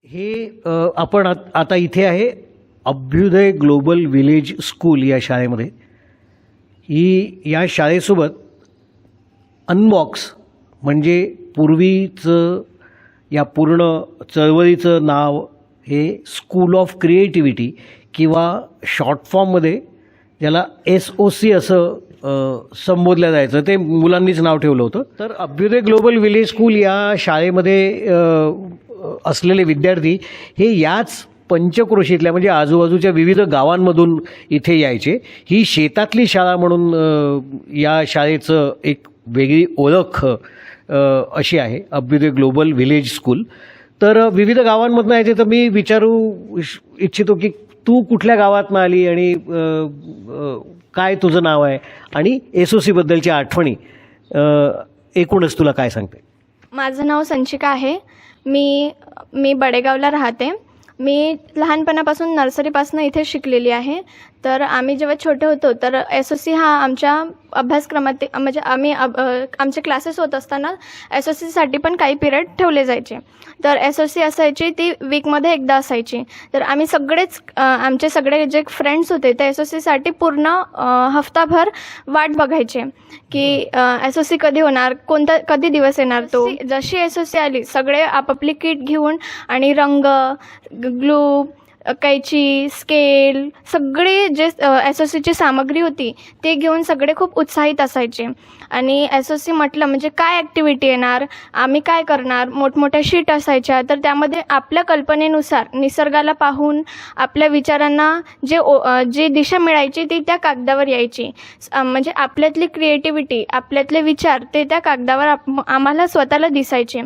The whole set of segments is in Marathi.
हे आपण आता इथे आहे अभ्युदय ग्लोबल विलेज स्कूल या शाळेमध्ये. या शाळेसोबत अनबॉक्स म्हणजे पूर्वीचं या पूर्ण चळवळीचं नाव हे स्कूल ऑफ क्रिएटिव्हिटी किंवा शॉर्ट फॉर्ममध्ये ज्याला SOC असं संबोधलं जायचं, ते मुलांनीच नाव ठेवलं होतं. तर अभ्युदय ग्लोबल विलेज स्कूल या शाळेमध्ये असलेले विद्यार्थी हे याच पंचक्रोशीतल्या म्हणजे आजूबाजूच्या विविध गावांमधून इथे यायचे. ही शेतातली शाळा म्हणून या शाळेचं एक वेगळी ओळख अशी आहे अभ्युदय ग्लोबल विलेज स्कूल. तर विविध गावांमधून यायचे. तर मी विचारू इच्छितो की तू कुठल्या गावातनं आली आणि काय तुझं नाव आहे आणि SOC बद्दलच्या आठवणी एकूणच तुला काय सांगते? माझं नाव संचिका आहे. मी बडेगावला राहते. मी लहानपणापासून नर्सरीपासून इथे शिकलेली आहे. तर आम्ही जेव्हा छोटे होतो तर SOC हा आमच्या अभ्यासक्रमात म्हणजे आमचे क्लासेस होत असताना SOCसाठी पण काही पिरियड ठेवले जायचे. तर SOC असायची ती वीकमध्ये एकदा असायची. तर आम्ही आमचे सगळे जे फ्रेंड्स होते ते SOCसाठी पूर्ण हफ्ताभर वाट बघायचे की SOC कधी होणार, कधी दिवस येणार तो. जशी SOC आली सगळे आपापली किट घेऊन आणि रंग, ग्लू, कैची, स्केल सगळे जे SOCची सामग्री होती ते घेऊन सगळे खूप उत्साहित असायचे. आणि SOC म्हटलं म्हणजे काय ॲक्टिव्हिटी येणार, आम्ही काय करणार. मोठमोठ्या शीट असायच्या. तर त्यामध्ये आपल्या कल्पनेनुसार निसर्गाला पाहून आपल्या विचारांना जी दिशा मिळायची ती त्या कागदावर यायची. म्हणजे आपल्यातली क्रिएटिव्हिटी, आपल्यातले विचार ते त्या कागदावर आम्हाला स्वतःला दिसायचे.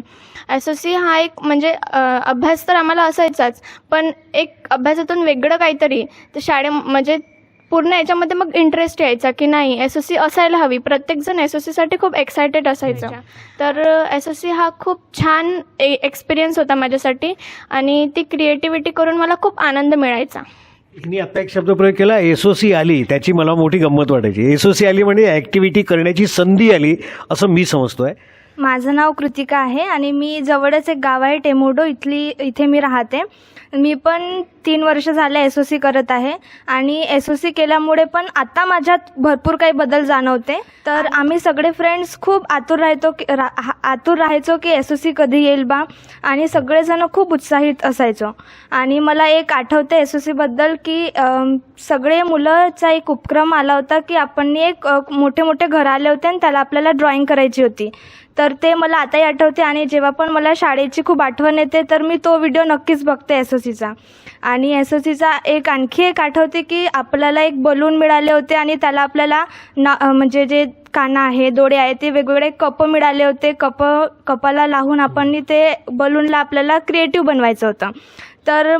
SOC हा एक म्हणजे अभ्यास तर आम्हाला असायचाच, पण एक अभ्यासातून वेगळं काहीतरी तर म्हणजे पूर्ण याच्यामध्ये मग इंटरेस्ट यायचा की नाही SOC असायला हवी. प्रत्येकजण SOCसाठी खूप एक्सायटेड असायचं. तर SOC हा खूप छान एक्सपिरियन्स होता माझ्यासाठी आणि ती क्रिएटिव्हिटी करून मला खूप आनंद मिळायचा. मी आता एक शब्द प्रयोग केला, SOC आली, त्याची मला मोठी गंमत वाटायची. SOC आली म्हणजे ॲक्टिव्हिटी करण्याची संधी आली असं मी समजतोय. माझं नाव कृतिका आहे आणि मी जवळच एक गाव आहे टेमुर्डो, इथे मी राहते. मी पण 3 वर्ष झाले SOC करत आहे आणि SOC केल्यामुळे पण आता माझ्यात भरपूर काही बदल जाणवते. तर आम्ही सगळे फ्रेंड्स खूप आतुर राहायचो की SOC कधी येईल बा, आणि सगळेजण खूप उत्साहित असायचो. आणि मला एक आठवते SOCबद्दल की सगळे मुलांचा एक उपक्रम आला होता की आपण एक मोठे घर आले होते आणि त्याला आपल्याला ड्रॉइंग करायची होती. तर ते मला आताही आठवते आणि जेव्हा पण मला शाळेची खूप आठवण येते तर मी तो व्हिडिओ नक्कीच बघते SOCचा. आणि SOCचा आणखी एक आठवते की आपल्याला एक बलून मिळाले होते आणि त्याला आपल्याला म्हणजे जे काना आहे, डोळे आहे, ते वेगवेगळे कप मिळाले होते. कपाला लावून आपण ते बलूनला आपल्याला क्रिएटिव्ह बनवायचं होतं. तर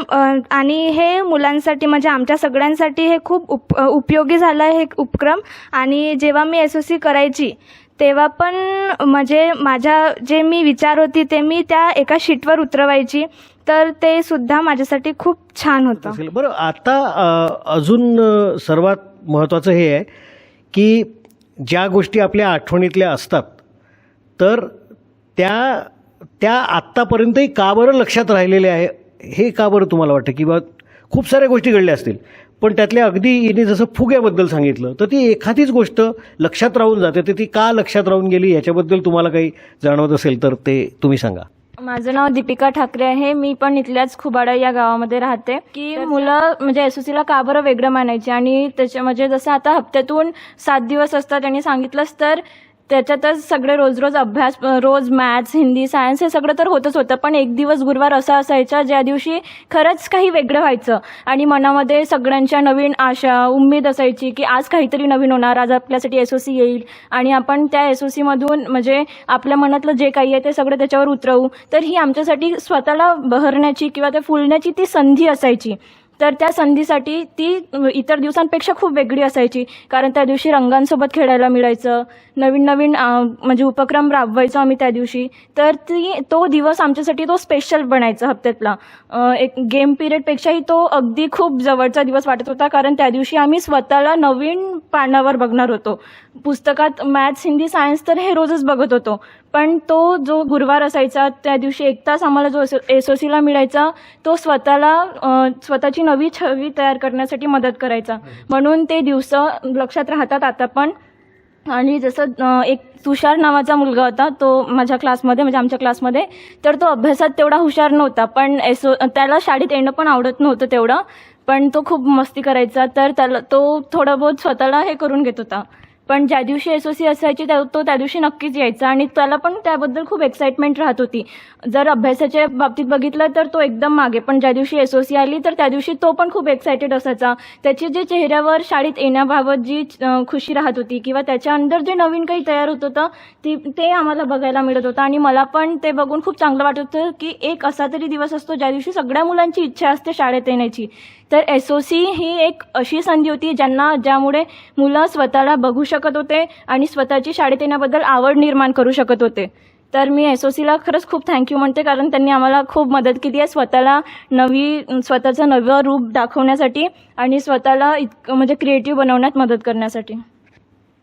आणि हे मुलांसाठी म्हणजे आमच्या सगळ्यांसाठी हे खूप उपयोगी झालं हे उपक्रम. आणि जेव्हा मी SOC करायची तेव्हा पण म्हणजे माझ्या जे मी विचार होती ते मी त्या एका शीटवर उतरवायची. तर ते सुद्धा माझ्यासाठी खूप छान होतं. बरं, आता अजून सर्वात महत्त्वाचं हे आहे की ज्या गोष्टी आपल्या आठवणीतल्या असतात तर त्या आत्तापर्यंतही का बरं लक्षात राहिलेल्या आहे, हे का बरं तुम्हाला वाटतं? किंवा खूप साऱ्या गोष्टी घडल्या असतील पण त्यातल्या अगदी हिने जसं फुग्याबद्दल सांगितलं तर ती एखादीच गोष्ट लक्षात राहून जाते. तर ती का लक्षात राहून गेली याच्याबद्दल तुम्हाला काही जाणवत असेल तर ते तुम्ही सांगा. माझं नाव दीपिका ठाकरे आहे. मी पण इथल्याच खुबाडा या गावामध्ये राहते. की मुलं म्हणजे SOCला का बरं वेगळं मानायचे आणि त्याच्या म्हणजे जसं आता हप्त्यातून 7 दिवस असतात आणि सांगितलंच तर त्याच्यातच सगळे रोज अभ्यास, रोज मॅथ्स, हिंदी, सायन्स हे सगळं तर होतच होतं. पण एक दिवस गुरुवार असा असायचा ज्या दिवशी खरंच काही वेगळं व्हायचं आणि मनामध्ये सगळ्यांच्या नवीन आशा, उम्मीद असायची की आज काहीतरी नवीन होणार, आज आपल्यासाठी SOC येईल आणि आपण त्या SOCमधून म्हणजे आपल्या मनातलं जे काही आहे ते सगळं त्याच्यावर उतरवू. तर ही आमच्यासाठी स्वतःला बहरण्याची किंवा ते फुलण्याची ती संधी असायची. तर त्या संधीसाठी ती इतर दिवसांपेक्षा खूप वेगळी असायची. कारण त्या दिवशी रंगांसोबत खेळायला मिळायचं, नवीन म्हणजे उपक्रम राबवायचो आम्ही त्या दिवशी. तर तो दिवस आमच्यासाठी तो स्पेशल बनायचा हप्त्यातला. एक गेम पिरियडपेक्षाही तो अगदी खूप जवळचा दिवस वाटत होता. कारण त्या दिवशी आम्ही स्वतःला नवीन पानावर बघणार होतो. पुस्तकात मॅथ्स, हिंदी, सायन्स तर हे रोजच बघत होतो, पण तो जो गुरुवार असायचा त्या दिवशी 1 तास आम्हाला जो SOCला मिळायचा तो स्वतःची नवी छवी तयार करण्यासाठी मदत करायचा. म्हणून ते दिवस लक्षात राहतात आता पण. आणि जसं एक तुषार नावाचा मुलगा होता, तो माझ्या क्लासमध्ये म्हणजे आमच्या क्लासमध्ये, तर तो अभ्यासात तेवढा हुशार नव्हता, पण त्याला शाळेत येणं पण आवडत नव्हतं तेवढं, पण तो खूप मस्ती करायचा. तर तो थोडं बहुत स्वतःला हे करून घेत होता. पण ज्या दिवशी SOC असायची तो त्या दिवशी नक्कीच यायचा आणि त्याला पण त्याबद्दल खूप एक्साइटमेंट राहत होती. जर अभ्यासाच्या बाबतीत बघितलं तर तो एकदम मागे, पण ज्या दिवशी SOC आली तर त्या दिवशी तो पण खूप एक्सायटेड असायचा. त्याची जे चेहऱ्यावर शाळेत येण्याबाबत जी खुशी राहत होती किंवा त्याच्या अंदर जे नवीन काही तयार होत होतं ते आम्हाला बघायला मिळत होतं. आणि मला पण ते बघून खूप चांगलं वाटत होतं की एक असा तरी दिवस असतो ज्या दिवशी सगळ्या मुलांची इच्छा असते शाळेत येण्याची. तर SOC ही एक अशी संधी होती ज्यामुळे मुलं स्वतःला बघू शकत होते आणि स्वतःची शाळेत येण्याबद्दल आवड निर्माण करू शकत होते. तर मी SOCला खरंच खूप थँक्यू म्हणते, कारण त्यांनी आम्हाला खूप मदत केली आहे स्वतःचं नवं रूप दाखवण्यासाठी आणि स्वतःला म्हणजे क्रिएटिव्ह बनवण्यात मदत करण्यासाठी.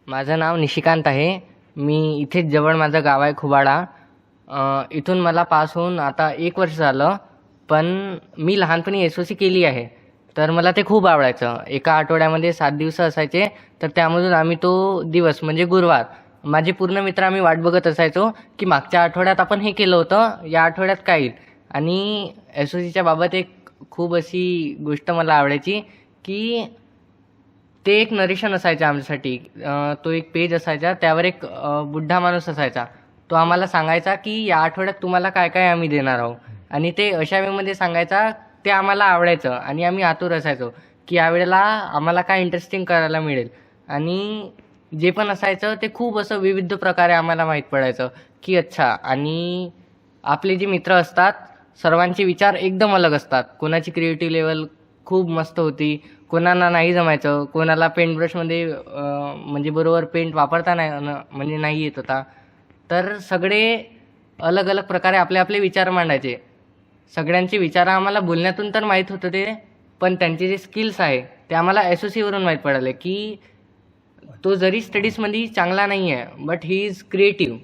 माझं नाव निशिकांत आहे. मी इथेच जवळ माझं गाव आहे खुबाडा. इथून मला पास होऊन आता 1 वर्ष झालं. पण मी लहानपणी SOC केली आहे, तर मला ते खूप आवडायचं. एका आठवड्यामध्ये 7 दिवस असायचे, तर त्यामधून आम्ही तो दिवस म्हणजे गुरुवार माझे पूर्ण मित्र आम्ही वाट बघत असायचो की मागच्या आठवड्यात आपण हे केलं होतं, या आठवड्यात काय येईल. आणि SOCच्या बाबत एक खूप अशी गोष्ट मला आवडायची की ते एक नरेशन असायचं आमच्यासाठी. तो एक पेज असायचा, त्यावर एक बुड्ढा माणूस असायचा. तो आम्हाला सांगायचा की या आठवड्यात तुम्हाला काय काय आम्ही देणार आहोत, आणि ते अशा वेळेमध्ये सांगायचा. ते आम्हाला आवडायचं आणि आम्ही आतुर असायचो की यावेळेला आम्हाला काय इंटरेस्टिंग करायला मिळेल. आणि जे पण असायचं ते खूप असं विविध प्रकारे आम्हाला माहीत पडायचं की अच्छा. आणि आपले जे मित्र असतात सर्वांचे विचार एकदम अलग असतात. कोणाची क्रिएटिव्ह लेवल खूप मस्त होती, कोणाला नाही जमायचं, कोणाला पेंट ब्रशमध्ये म्हणजे बरोबर पेंट वापरता नाही येत होता. तर सगळे अलग अलग प्रकारे आपले आपले विचार मांडायचे. सगळ्यांचे विचार आम्हाला बोलण्यातून तर माहीत होतं ते, पण त्यांचे जे स्किल्स आहे ते आम्हाला SOCवरून माहीत पडले की तो जरी स्टडीजमध्ये चांगला नाही आहे बट ही इज क्रिएटिव्ह.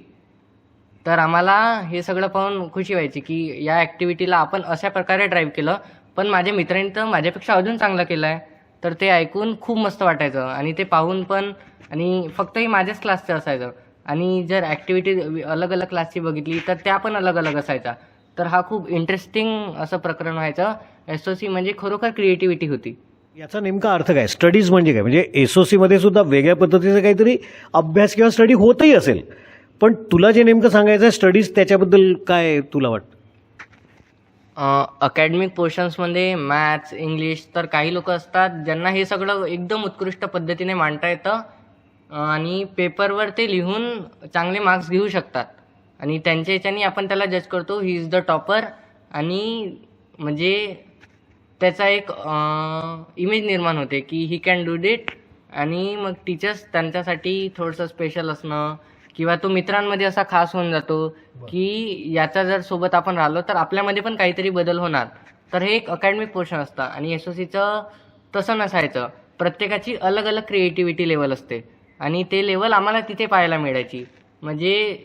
तर आम्हाला हे सगळं पाहून खुशी व्हायची की या ॲक्टिव्हिटीला आपण अशा प्रकारे ड्राईव्ह केलं, पण माझ्या मित्रांनी तर माझ्यापेक्षा अजून चांगलं केलं आहे. तर ते ऐकून खूप मस्त वाटायचं आणि ते पाहून पण. आणि फक्त ही माझ्याच क्लासचं असायचं, आणि जर ॲक्टिव्हिटी अलग अलग क्लासची बघितली तर त्या पण अलग अलग असायच्या. तर हा खूप इंटरेस्टिंग असं प्रकरण व्हायचं. SOC म्हणजे खरोखर क्रिएटिव्हिटी होती. याचा नेमका अर्थ काय? स्टडीज म्हणजे काय? म्हणजे SOCमध्ये सुद्धा वेगळ्या पद्धतीचं काहीतरी अभ्यास किंवा स्टडी होतही असेल, पण तुला जे नेमकं सांगायचं आहे स्टडीज, त्याच्याबद्दल काय तुला वाटतं? अकॅडमिक पोर्शन्समध्ये मॅथ्स, इंग्लिश, तर काही लोक असतात ज्यांना हे सगळं एकदम उत्कृष्ट पद्धतीने मांडता येतं आणि पेपरवर ते लिहून चांगले मार्क्स घेऊ शकतात. आणि त्यांच्या ह्याच्यानी आपण त्याला जज करतो ही इज द टॉपर, आणि म्हणजे त्याचा एक इमेज निर्माण होते की ही कॅन डू इट. आणि मग टीचर्स त्यांच्यासाठी थोडंसं स्पेशल असणं किंवा तो मित्रांमध्ये असा खास होऊन जातो की याचा जर सोबत आपण राहिलो तर आपल्यामध्ये पण काहीतरी बदल होणार. तर हे एक अकॅडमिक पोर्शन असतं. आणि SOCचं तसं नसायचं. प्रत्येकाची अलग अलग क्रिएटिव्हिटी लेवल असते आणि ते लेवल आम्हाला तिथे पाहायला मिळायची. म्हणजे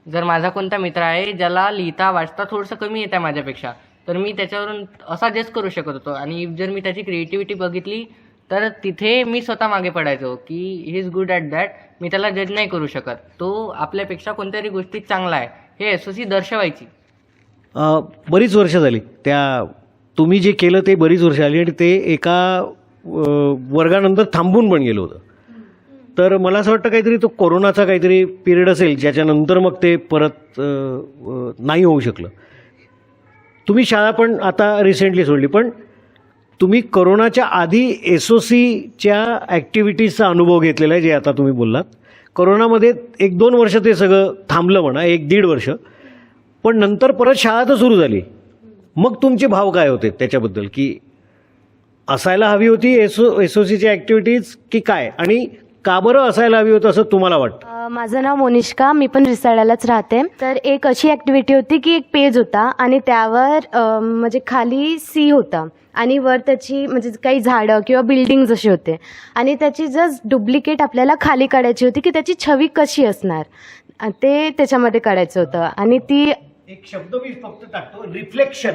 जर माझा कोणता मित्र आहे ज्याला लिहिता वाचता थोडंसं कमी येतं आहे माझ्यापेक्षा, तर मी त्याच्यावरून असा जज करू शकत होतो. आणि जर मी त्याची क्रिएटिव्हिटी बघितली तर तिथे मी स्वतः मागे पडायचो की he is good at that. मी त्याला जज नाही करू शकत, तो आपल्यापेक्षा कोणत्यातरी गोष्टीत चांगला आहे हे SOC दर्शवायची. बरीच वर्ष झाली त्या तुम्ही जे केलं ते बरीच वर्ष आली, आणि ते एका वर्गानंतर थांबून पण गेलं होतं. तर मला असं वाटतं काहीतरी तो कोरोनाचा काहीतरी पिरियड असेल ज्याच्यानंतर मग ते परत नाही होऊ शकलं. तुम्ही शाळा पण आता रिसेंटली सोडली, पण तुम्ही कोरोनाच्या आधी SOCच्या ॲक्टिव्हिटीजचा अनुभव घेतलेला आहे जे आता तुम्ही बोललात. कोरोनामध्ये 1-2 वर्ष ते सगळं थांबलं म्हणा, 1-1.5 वर्ष, पण नंतर परत शाळा तर सुरू झाली. मग तुमचे भाव काय होते त्याच्याबद्दल, की असायला हवी होती SOCची ॲक्टिव्हिटीज की काय, आणि का बरं असायला हवी होतं असं तुम्हाला वाटतं? माझं नाव मोनिष्का, मी पण रिसाळ्यालाच राहते. तर एक अशी ॲक्टिव्हिटी होती की एक पेज होता आणि त्यावर म्हणजे खाली सी होता आणि वर त्याची म्हणजे काही झाडं किंवा बिल्डिंग्स असे होते आणि त्याची जस्ट डुप्लिकेट आपल्याला खाली काढायची होती की त्याची छवी कशी असणार. ते त्याच्यामध्ये काढायचं होतं. आणि ती एक शब्द मी फक्त टाकतो, रिफ्लेक्शन.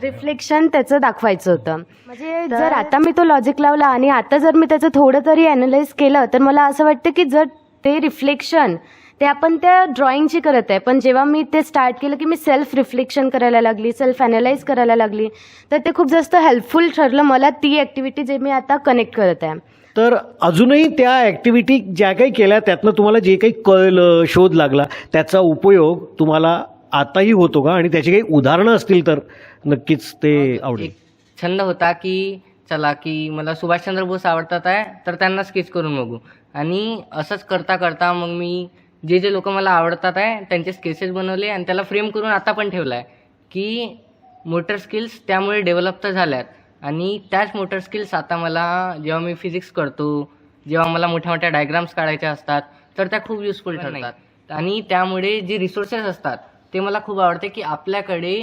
रिफ्लेक्शन त्याचं दाखवायचं होतं. म्हणजे जर आता मी तो लॉजिक लावला आणि आता जर मी त्याचं थोडं तरी ॲनालाइज केलं तर मला असं वाटतं की जर ते रिफ्लेक्शन ते आपण त्या ड्रॉइंगची करत आहे, पण जेव्हा मी ते स्टार्ट केलं की मी सेल्फ रिफ्लेक्शन करायला लागली, सेल्फ ॲनालाइज करायला लागली, तर ते खूप जास्त हेल्पफुल ठरलं मला, ती ॲक्टिव्हिटी जे मी आता कनेक्ट करत आहे. तर अजूनही त्या ॲक्टिव्हिटी ज्या काही केल्या त्यातनं तुम्हाला जे काही कळलं, शोध लागला, त्याचा उपयोग तुम्हाला आताही होतो का? आणि त्याची काही उदाहरणं असतील तर नक्कीच ते आवडेल. एक छंद होता की चला की मला सुभाषचंद्र बोस आवडतात आहे, तर त्यांना स्केच करून बघू. आणि असंच करता करता मग मी जे लोक मला आवडतात आहे त्यांचे स्केचेस बनवले आणि त्याला फ्रेम करून आता पण ठेवलं आहे की मोटर स्किल्स त्यामुळे डेव्हलप तर झाल्यात. आणि त्याच मोटर स्किल्स आता मला जेव्हा मी फिजिक्स करतो, जेव्हा मला मोठ्या मोठ्या डायग्राम्स काढायच्या असतात, तर त्या खूप युजफुल ठरतात. आणि त्यामुळे जे रिसोर्सेस असतात ते मला खूप आवडते की आपल्याकडे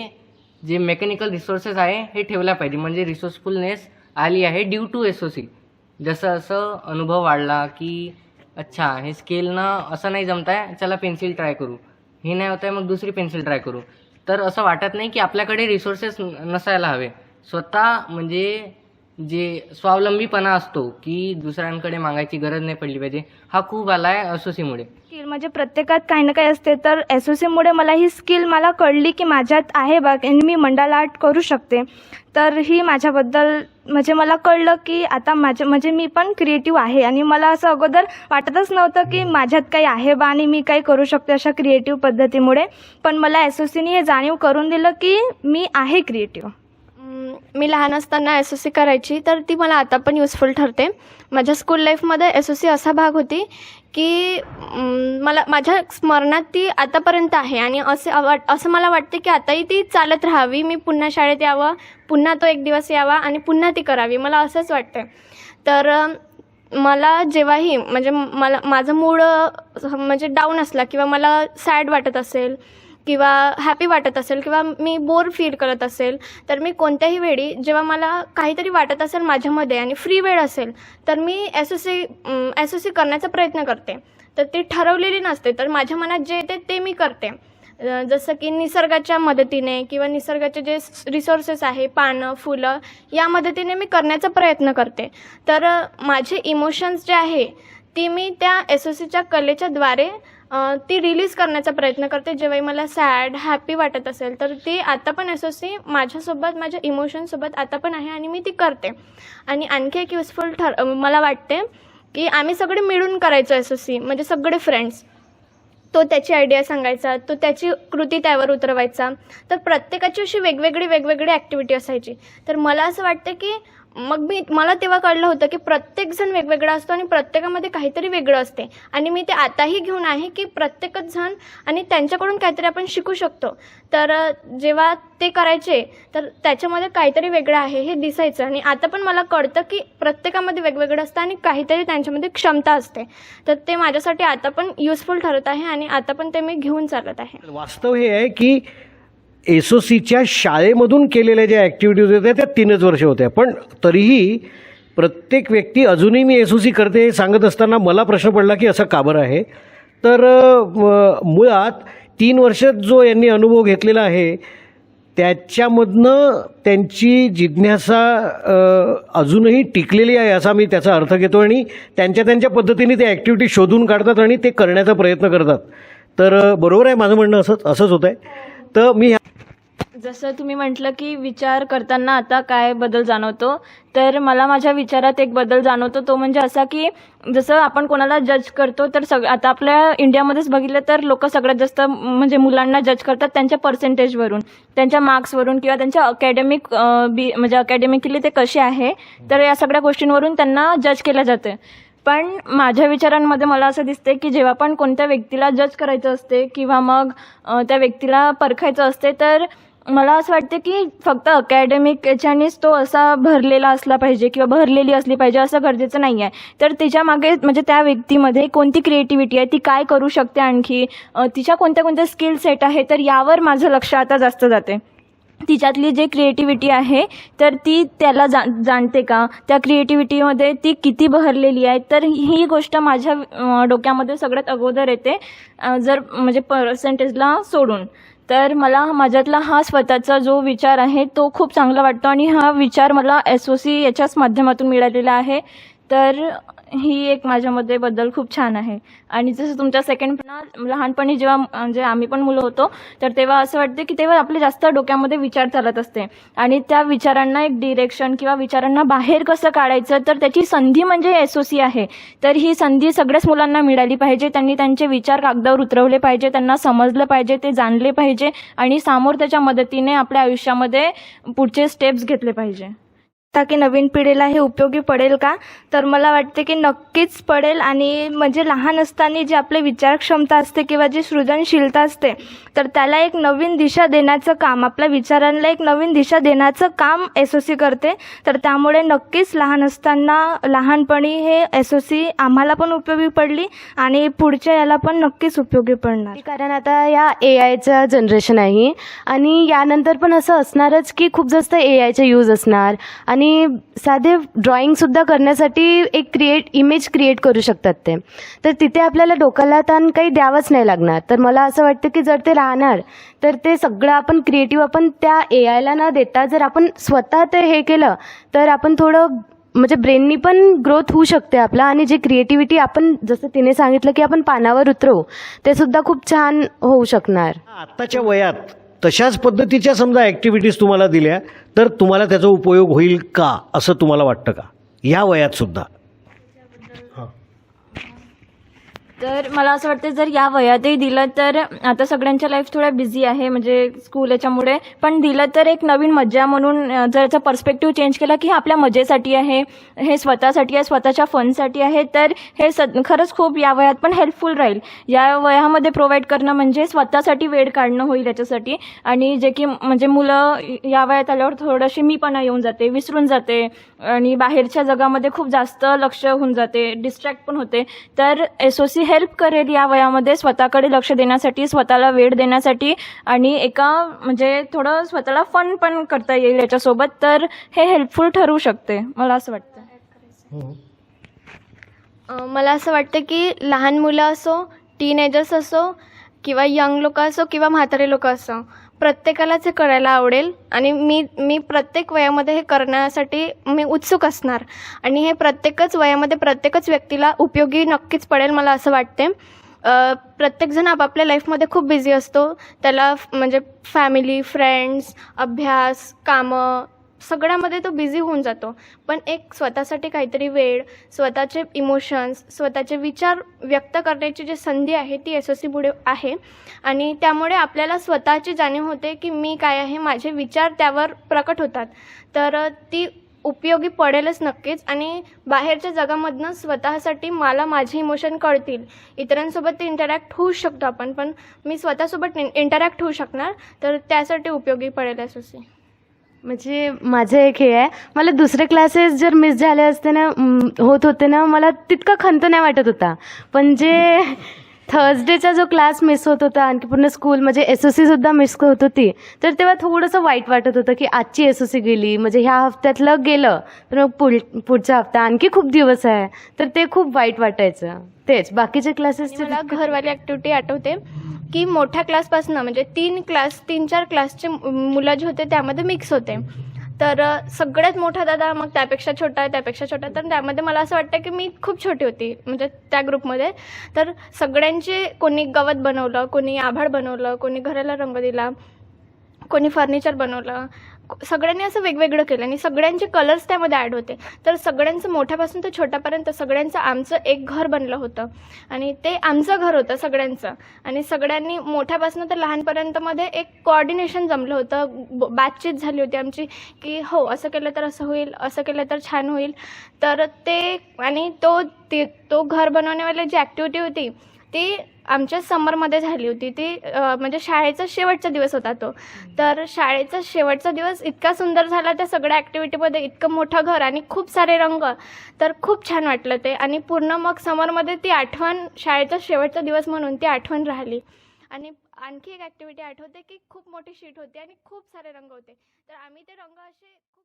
जे मेकॅनिकल रिसोर्सेस आहे हे ठेवल्या पाहिजे. म्हणजे रिसोर्सफुलनेस आली आहे ड्यू टू SOC. जसं असं अनुभव वाढला की अच्छा हे स्केलनं असं नाही जमत आहे, चला पेन्सिल ट्राय करू, हे नाही होत आहे मग दुसरी पेन्सिल ट्राय करू. तर असं वाटत नाही की आपल्याकडे रिसोर्सेस नसायला हवे. स्वतः म्हणजे जे स्वावलंबीपणा असतो की दुसऱ्यांकडे मागायची गरज नाही पडली पाहिजे, हा खूप आला आहे SOCमुळे. स्किल म्हणजे प्रत्येकात काही ना काही असते, तर SOCमुळे मला ही स्किल मला कळली की माझ्यात आहे बघ आणि मी मंडाला आर्ट करू शकते. तर ही माझ्याबद्दल म्हणजे मला कळलं की आता म्हणजे मी पण क्रिएटिव्ह आहे. आणि मला असं अगोदर वाटतच नव्हतं की माझ्यात काही आहे बा आणि मी काही करू शकते अशा क्रिएटिव्ह पद्धतीमुळे. पण मला SOCने हे जाणीव करून दिलं की मी आहे क्रिएटिव्ह. मी लहान असताना SOC करायची, तर ती मला आता पण युजफुल ठरते. माझ्या स्कूल लाईफमध्ये SOC असा भाग होती की मला माझ्या स्मरणात ती आतापर्यंत आहे. आणि असं मला वाटते की आताही ती चालत राहावी. मी पुन्हा शाळेत यावं, पुन्हा तो एक दिवस यावा आणि पुन्हा ती करावी, मला असंच वाटतं. तर मला जेव्हाही म्हणजे माझं मूड म्हणजे डाऊन असला किंवा मला सॅड वाटत असेल किंवा हॅपी वाटत असेल किंवा मी बोर फील करत असेल, तर मी कोणत्याही वेळी जेव्हा मला काहीतरी वाटत असेल माझ्यामध्ये आणि फ्री वेळ असेल, तर मी SOC करण्याचा प्रयत्न करते. तर ती ठरवलेली नसते, तर माझ्या मनात जे येते ते मी करते. जसं की निसर्गाच्या मदतीने किंवा निसर्गाचे जे रिसोर्सेस आहे, पानं, फुलं, या मदतीने मी करण्याचा प्रयत्न करते. तर माझे इमोशन्स जे आहे ती मी त्या SOCच्या कलेच्या द्वारे ती रिलीज करण्याचा प्रयत्न करते. जेव्हाही मला सॅड, हॅपी वाटत असेल, तर ती आता पण SOC माझ्यासोबत, माझ्या इमोशनसोबत आता पण आहे आणि मी ती करते. आणि आणखी एक युजफुल मला वाटते की आम्ही सगळे मिळून करायचो SOC, म्हणजे सगळे फ्रेंड्स. तो त्याची आयडिया सांगायचा, तो त्याची कृती त्यावर उतरवायचा. तर प्रत्येकाची अशी वेगवेगळी ॲक्टिव्हिटी असायची. तर मला असं वाटतं की मग मला तेव्हा कळलं होतं की प्रत्येकजण वेगवेगळा असतो आणि प्रत्येकामध्ये काहीतरी वेगळं असते. आणि मी ते आताही घेऊन आहे की प्रत्येकच जण आणि त्यांच्याकडून काहीतरी आपण शिकू शकतो. तर जेव्हा ते करायचे तर त्याच्यामध्ये काहीतरी वेगळं आहे हे दिसायचं. आणि आता पण मला कळतं की प्रत्येकामध्ये वेगवेगळं असतं आणि काहीतरी त्यांच्यामध्ये क्षमता असते. तर ते माझ्यासाठी आता पण युजफुल ठरत आहे आणि आता पण ते मी घेऊन चालत आहे. वास्तव हे आहे की SOCच्या शाळेमधून केलेल्या ज्या ॲक्टिव्हिटीज होत्या त्या 3च वर्ष होत्या, पण तरीही प्रत्येक व्यक्ती अजूनही मी SOC करते हे सांगत असताना मला प्रश्न पडला की असं का बरं आहे. तर मुळात 3 वर्षात जो यांनी अनुभव घेतलेला आहे त्याच्यामधनं त्यांची जिज्ञासा अजूनही टिकलेली आहे असा मी त्याचा अर्थ घेतो. आणि त्यांच्या पद्धतीने ते ॲक्टिव्हिटी शोधून काढतात आणि ते करण्याचा प्रयत्न करतात. तर बरोबर आहे माझं म्हणणं, असंच होतं आहे. तर मी जसं तुम्ही म्हटलं की विचार करताना आता काय बदल जाणवतो, तर मला माझ्या विचारात एक बदल जाणवतो. तो म्हणजे असा की जसं आपण कोणाला जज करतो, तर आता आपल्या इंडियामध्येच बघितलं तर लोक सगळ्यात जास्त म्हणजे मुलांना जज करतात त्यांच्या पर्सेंटेजवरून, त्यांच्या मार्क्सवरून किंवा त्यांच्या म्हणजे अकॅडमिकली ते कसे आहे, तर या सगळ्या गोष्टींवरून त्यांना जज केलं जातं. पण माझ्या विचारांमध्ये मला असं दिसते की जेव्हा पण कोणत्या व्यक्तीला जज करायचं असते किंवा मग त्या व्यक्तीला परखायचं असते, तर मला असं वाटतं की फक्त अकॅडमिक याच्यानेच तो असा भरलेला असला पाहिजे किंवा भरलेली असली पाहिजे असं गरजेचं नाही आहे. तर तिच्यामागे म्हणजे त्या व्यक्तीमध्ये कोणती क्रिएटिव्हिटी आहे, ती काय करू शकते, आणखी तिच्या कोणत्या स्किल सेट आहे, तर यावर माझं लक्ष आता जास्त जाते. तिच्यातली जे क्रिएटिव्हिटी आहे तर ती त्याला जाणते का, त्या क्रिएटिव्हिटीमध्ये ती किती बहरलेली आहे. तर ही गोष्ट माझ्या डोक्यामध्ये सगळ्यात अगोदर येते, जर म्हणजे पर्सेंटेजला सोडून. तर मला माझ्यातला हा स्वतःचा जो विचार आहे तो खूप चांगला वाटतो आणि हा विचार मला SOC याच्याच माध्यमातून मिळालेला आहे. तर ही एक माझ्यामध्ये बद्दल खूप छान आहे. आणि जसं तुमच्या सेकंड लहानपणी जेव्हा म्हणजे आम्ही पण मुलं होतो तर तेव्हा असं वाटते की तेव्हा आपले जास्त डोक्यामध्ये विचार चालत असते आणि त्या विचारांना एक डिरेक्शन किंवा विचारांना बाहेर कसं काढायचं, तर त्याची संधी म्हणजे SOC आहे. तर ही संधी सगळ्याच मुलांना मिळाली पाहिजे. त्यांनी त्यांचे विचार कागदावर उतरवले पाहिजे, त्यांना समजलं पाहिजे, ते जाणले पाहिजे आणि समोर त्याच्या मदतीने आपल्या आयुष्यामध्ये पुढचे स्टेप्स घेतले पाहिजे. की नवीन पिढीला हे उपयोगी पडेल का, तर मला वाटते की नक्कीच पडेल. आणि म्हणजे लहान असताना जी आपली विचारक्षमता असते किंवा जी सृजनशीलता असते तर त्याला एक नवीन दिशा देण्याचं काम, आपल्या विचारांना एक नवीन दिशा देण्याचं काम SOC करते. तर त्यामुळे नक्कीच लहानपणी हे SOC आम्हाला पण उपयोगी पडली आणि पुढच्या याला पण नक्कीच उपयोगी पडणार. कारण आता या AIचं जनरेशन आहे आणि यानंतर पण असं असणारच की खूप जास्त AIचा यूज असणार आणि साधे ड्रॉइंगसुद्धा करण्यासाठी एक इमेज क्रिएट करू शकतात ते. तर तिथे आपल्याला डोक्याला ताण काही द्यावंच नाही लागणार. तर मला असं वाटतं की जर ते राहणार तर ते सगळं आपण क्रिएटिव्ह आपण त्या AIला न देता जर आपण स्वतः ते हे केलं तर आपण थोडं म्हणजे ब्रेननी पण ग्रोथ होऊ शकते आपला. आणि जे क्रिएटिव्हिटी आपण जसं तिने सांगितलं की आपण पानावर उतरवू ते सुद्धा खूप छान होऊ शकणार. आत्ताच्या वयात तशाच पद्धतीच्या समजा ॲक्टिव्हिटीज तुम्हाला दिल्या तर तुम्हाला त्याचा उपयोग होईल का असं तुम्हाला वाटतं का या वयात सुद्धा? तर मला असं वाटतं जर या वयातही दिलं तर आता सगळ्यांच्या लाईफ थोड्या बिझी आहे म्हणजे स्कूल याच्यामुळे, पण दिलं तर एक नवीन मजा म्हणून जर याचा पर्स्पेक्टिव्ह चेंज केला की आपल्या मजेसाठी आहे, हे स्वतःसाठी आहे, स्वतःच्या फनसाठी आहे, तर हे खरंच खूप या वयात पण हेल्पफुल राहील. या वयामध्ये प्रोव्हाइड करणं म्हणजे स्वतःसाठी वेळ काढणं होईल याच्यासाठी. आणि जे की म्हणजे मुलं या वयात आल्यावर थोडीशी मीपणा येऊन जाते, विसरून जाते आणि बाहेरच्या जगामध्ये खूप जास्त लक्ष होऊन जाते, डिस्ट्रॅक्ट पण होते. तर SOC हेल्प करेल या वयामध्ये स्वतःकडे लक्ष देण्यासाठी, स्वतःला वेळ देण्यासाठी आणि एका म्हणजे थोडं स्वतःला फन पण करता येईल याच्यासोबत. तर हे हेल्पफुल ठरू शकते मला असं वाटतं. मला असं वाटतं की लहान मुलं असो, टीनेजर्स असो किंवा यंग लोक असो किंवा म्हातारे लोक असो, प्रत्येकालाच हे करायला आवडेल आणि मी प्रत्येक वयामध्ये हे करण्यासाठी मी उत्सुक असणार आणि हे प्रत्येकच वयामध्ये प्रत्येकच व्यक्तीला उपयोगी नक्कीच पडेल मला असं वाटते. प्रत्येकजण आपापल्या लाईफमध्ये खूप बिझी असतो, त्याला म्हणजे फॅमिली, फ्रेंड्स, अभ्यास, कामं सगळ्यामध्ये तो बिझी होऊन जातो. पण एक स्वतःसाठी काहीतरी वेळ, स्वतःचे इमोशन्स, स्वतःचे विचार व्यक्त करण्याची जी संधी आहे ती SOC पुढे आहे आणि त्यामुळे आपल्याला स्वतःची जाणीव होते की मी काय आहे, माझे विचार त्यावर प्रकट होतात. तर ती उपयोगी पडेलच नक्कीच. आणि बाहेरच्या जगामधनं स्वतःसाठी मला माझे इमोशन कळतील, इतरांसोबत ते इंटरॅक्ट होऊ शकतो आपण, पण मी स्वतःसोबत इंटरॅक्ट होऊ शकणार, तर त्यासाठी उपयोगी पडेल SOC. म्हणजे माझं एक हे आहे, मला दुसरे क्लासेस जर मिस झाले असते ना होत होते ना मला तितका खंत नाही वाटत होता. पण जे थर्सडेचा जो क्लास मिस होत होता आणखी पूर्ण स्कूल म्हणजे SOC सुद्धा मिस होत होती, तर तेव्हा थोडंसं वाईट वाटत होतं की आजची SOC गेली, म्हणजे ह्या हफ्त्यातलं गेलं तर मग पुढचा हफ्ता आणखी खूप दिवस आहे, तर ते खूप वाईट वाटायचं. तेच बाकीचे क्लासेसचे मला घरवाली ॲक्टिव्हिटी आठवते की मोठ्या क्लासपासून म्हणजे 3-4 क्लासचे मुलं जे होते त्यामध्ये मिक्स होते. तर सगळ्यात मोठा दादा, मग त्यापेक्षा छोटा, तर त्यामध्ये मला असं वाटतं की मी खूप छोटी होती म्हणजे त्या ग्रुपमध्ये. तर सगळ्यांचे कोणी गवत बनवलं, कोणी आभाळ बनवलं, कोणी घराला रंग दिला, कोणी फर्निचर बनवलं, सगळ्यांनी असं वेगवेगळं केलं आणि सगळ्यांचे कलर्स त्यामध्ये ॲड होते. तर सगळ्यांचं मोठ्यापासून तर छोट्यापर्यंत सगळ्यांचं आमचं एक घर बनलं होतं आणि ते आमचं घर होतं सगळ्यांचं. आणि सगळ्यांनी मोठ्यापासून तर लहानपर्यंतमध्ये एक कोऑर्डिनेशन जमलं होतं, बातचीत झाली होती आमची की हो असं केलं तर असं होईल, असं केलं तर छान होईल. तर ते आणि तो घर बनवण्यावाली जी ॲक्टिव्हिटी होती ती आमच्या समरमध्ये झाली होती. ती म्हणजे शाळेचा शेवटचा दिवस होता तो. तर शाळेचा शेवटचा दिवस इतका सुंदर झाला त्या सगळ्या ॲक्टिव्हिटीमध्ये, इतकं मोठं घर आणि खूप सारे रंग, तर खूप छान वाटलं ते. आणि पूर्ण मग समरमध्ये ती आठवण, शाळेचा शेवटचा दिवस म्हणून ती आठवण राहिली. आणि आणखी एक ॲक्टिव्हिटी आठवते की खूप मोठी शीट होती आणि खूप सारे रंग होते. तर आम्ही ते रंग असे खूप